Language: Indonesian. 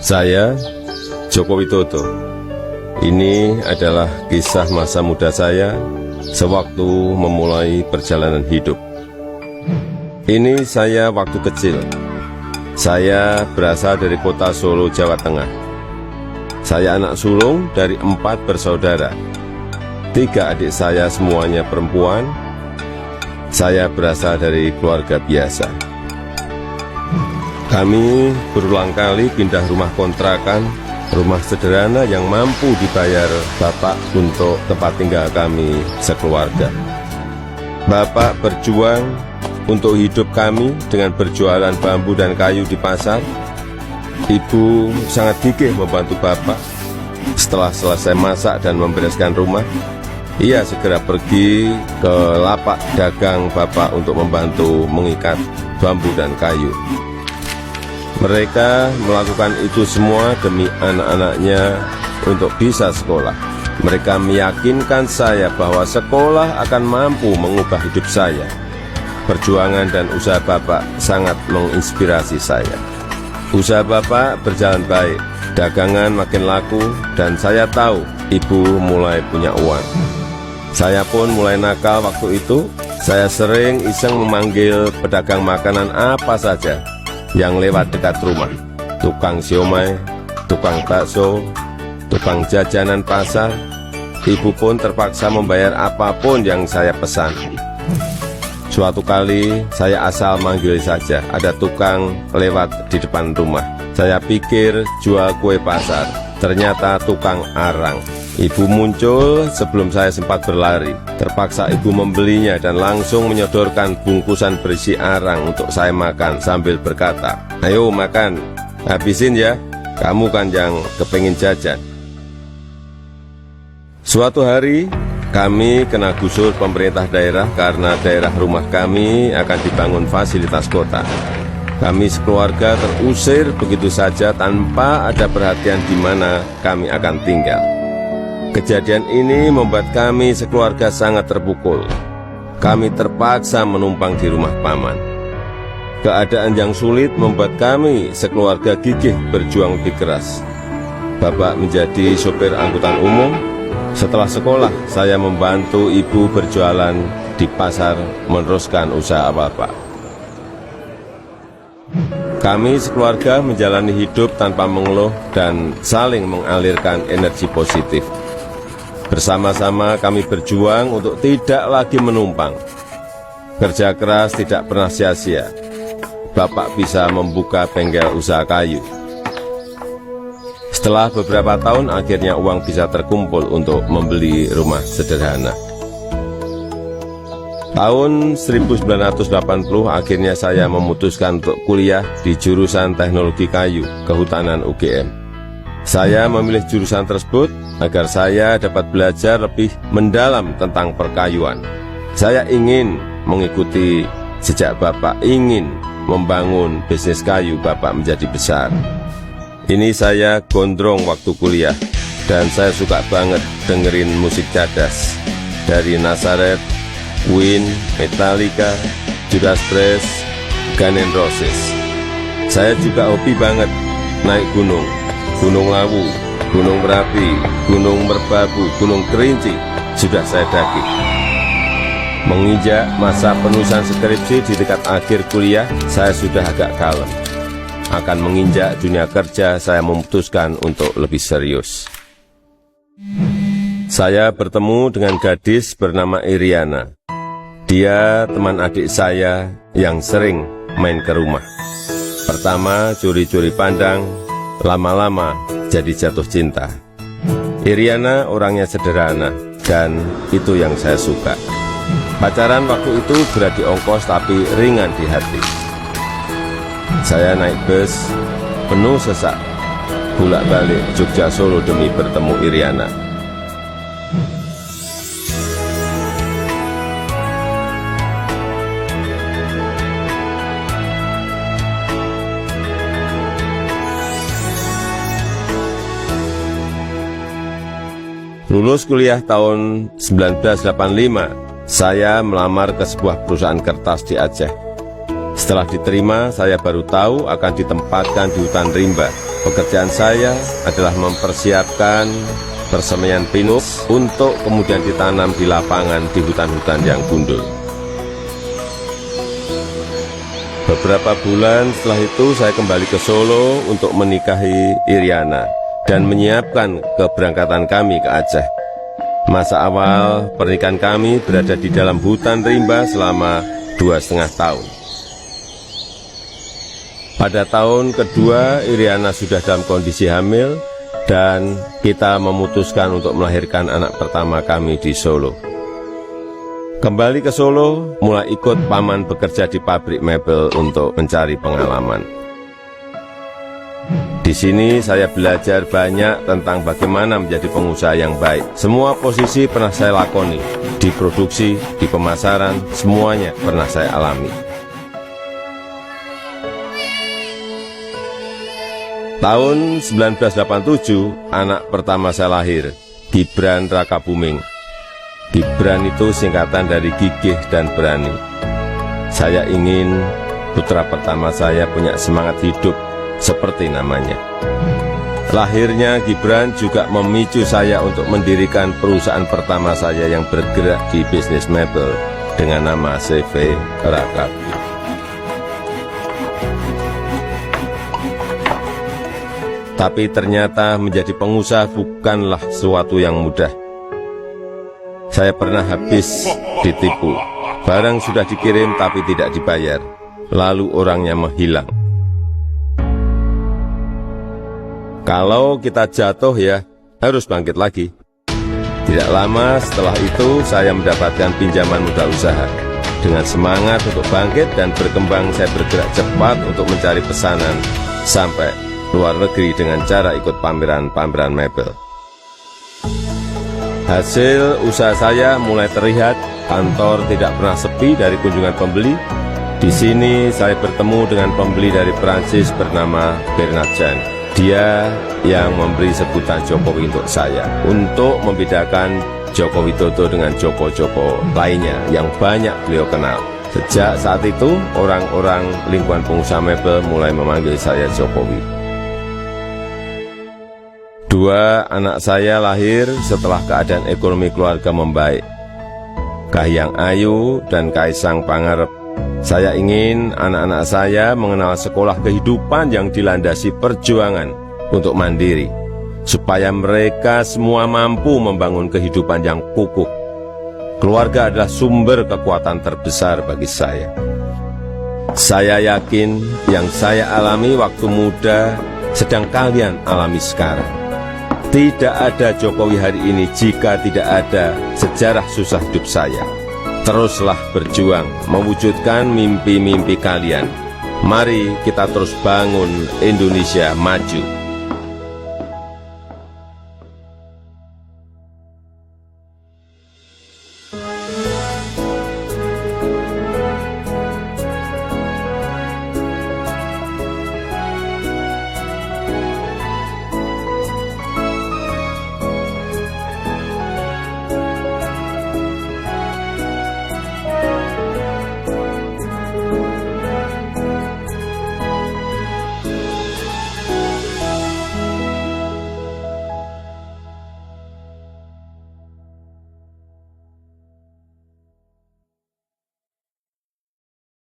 Saya, Joko Widodo. Ini adalah kisah masa muda saya sewaktu memulai perjalanan hidup. Ini saya waktu kecil. Saya berasal dari kota Solo, Jawa Tengah. Saya anak sulung dari 4 bersaudara. 3 adik saya semuanya perempuan. Saya berasal dari keluarga biasa. Kami berulang kali pindah rumah kontrakan, rumah sederhana yang mampu dibayar Bapak untuk tempat tinggal kami sekeluarga. Bapak berjuang untuk hidup kami dengan berjualan bambu dan kayu di pasar. Ibu sangat gigih membantu Bapak. Setelah selesai masak dan membereskan rumah, ia segera pergi ke lapak dagang Bapak untuk membantu mengikat bambu dan kayu. Mereka melakukan itu semua demi anak-anaknya untuk bisa sekolah. Mereka meyakinkan saya bahwa sekolah akan mampu mengubah hidup saya. Perjuangan dan usaha Bapak sangat menginspirasi saya. Usaha Bapak berjalan baik, dagangan makin laku, dan saya tahu Ibu mulai punya uang. Saya pun mulai nakal waktu itu. Saya sering iseng memanggil pedagang makanan apa saja yang lewat dekat rumah. Tukang siomay, tukang bakso, tukang jajanan pasar. Ibu pun terpaksa membayar apapun yang saya pesan. Suatu kali saya asal manggil saja, ada tukang lewat di depan rumah. Saya pikir jual kue pasar, ternyata tukang arang. Ibu muncul sebelum saya sempat berlari. Terpaksa ibu membelinya dan langsung menyodorkan bungkusan berisi arang untuk saya makan sambil berkata, "Ayo makan, habisin ya, kamu kan yang kepengin jajan." Suatu hari, kami kena gusur pemerintah daerah karena daerah rumah kami akan dibangun fasilitas kota. Kami sekeluarga terusir begitu saja tanpa ada perhatian di mana kami akan tinggal. Kejadian ini membuat kami sekeluarga sangat terpukul. Kami terpaksa menumpang di rumah paman. Keadaan yang sulit membuat kami sekeluarga gigih berjuang lebih keras. Bapak menjadi sopir angkutan umum. Setelah sekolah, saya membantu ibu berjualan di pasar meneruskan usaha Bapak. Kami sekeluarga menjalani hidup tanpa mengeluh dan saling mengalirkan energi positif. Bersama-sama kami berjuang untuk tidak lagi menumpang. Kerja keras tidak pernah sia-sia. Bapak bisa membuka bengkel usaha kayu. Setelah beberapa tahun, akhirnya uang bisa terkumpul untuk membeli rumah sederhana. Tahun 1980, akhirnya saya memutuskan untuk kuliah di jurusan Teknologi Kayu, Kehutanan UGM. Saya memilih jurusan tersebut agar saya dapat belajar lebih mendalam tentang perkayuan. Saya ingin mengikuti jejak Bapak, ingin membangun bisnis kayu Bapak menjadi besar. Ini saya gondrong waktu kuliah, dan saya suka banget dengerin musik cadas dari Nazareth, Queen, Metallica, Judas Priest, Guns N' Roses. Saya juga hobi banget naik gunung. Gunung Lawu, Gunung Merapi, Gunung Merbabu, Gunung Kerinci, sudah saya daki. Menginjak masa penulisan skripsi di dekat akhir kuliah, saya sudah agak kalem. Akan menginjak dunia kerja, saya memutuskan untuk lebih serius. Saya bertemu dengan gadis bernama Iriana. Dia teman adik saya yang sering main ke rumah. Pertama curi-curi pandang, lama-lama jadi jatuh cinta. Iriana orangnya sederhana, dan itu yang saya suka. Pacaran waktu itu berat di ongkos tapi ringan di hati. Saya naik bus penuh sesak, bolak-balik Jogja Solo demi bertemu Iriana. Lulus kuliah tahun 1985, saya melamar ke sebuah perusahaan kertas di Aceh. Setelah diterima, saya baru tahu akan ditempatkan di hutan rimba. Pekerjaan saya adalah mempersiapkan persemaian pinus untuk kemudian ditanam di lapangan di hutan-hutan yang gundul. Beberapa bulan setelah itu saya kembali ke Solo untuk menikahi Iriana dan menyiapkan keberangkatan kami ke Aceh. Masa awal pernikahan kami berada di dalam hutan rimba selama 2,5 tahun. Pada tahun kedua, Iriana sudah dalam kondisi hamil dan kita memutuskan untuk melahirkan anak pertama kami di Solo. Kembali ke Solo, mulai ikut paman bekerja di pabrik mebel untuk mencari pengalaman. Di sini saya belajar banyak tentang bagaimana menjadi pengusaha yang baik. Semua posisi pernah saya lakoni, di produksi, di pemasaran, semuanya pernah saya alami. Tahun 1987, anak pertama saya lahir, Gibran Rakabuming. Gibran itu singkatan dari gigih dan berani. Saya ingin putra pertama saya punya semangat hidup, seperti namanya. Lahirnya Gibran juga memicu saya untuk mendirikan perusahaan pertama saya yang bergerak di bisnis mebel dengan nama CV Rakabi. Tapi ternyata menjadi pengusaha bukanlah sesuatu yang mudah. Saya pernah habis ditipu. Barang sudah dikirim tapi tidak dibayar. Lalu orangnya menghilang. Kalau kita jatuh ya, harus bangkit lagi. Tidak lama setelah itu, saya mendapatkan pinjaman modal usaha. Dengan semangat untuk bangkit dan berkembang, saya bergerak cepat untuk mencari pesanan sampai luar negeri dengan cara ikut pameran-pameran mebel. Hasil usaha saya mulai terlihat, kantor tidak pernah sepi dari kunjungan pembeli. Di sini saya bertemu dengan pembeli dari Prancis bernama Bernard Jan. Dia yang memberi sebutan Jokowi untuk saya, untuk membedakan Joko Widodo dengan Joko-Joko lainnya yang banyak beliau kenal. Sejak saat itu, orang-orang lingkungan pengusaha mebel mulai memanggil saya Jokowi. 2 anak saya lahir setelah keadaan ekonomi keluarga membaik. Kahiyang Ayu dan Kaisang Pangarep. Saya ingin anak-anak saya mengenal sekolah kehidupan yang dilandasi perjuangan untuk mandiri, supaya mereka semua mampu membangun kehidupan yang kukuh. Keluarga adalah sumber kekuatan terbesar bagi saya. Saya yakin yang saya alami waktu muda sedang kalian alami sekarang. Tidak ada Jokowi hari ini jika tidak ada sejarah susah hidup saya. Teruslah berjuang mewujudkan mimpi-mimpi kalian. Mari kita terus bangun Indonesia maju.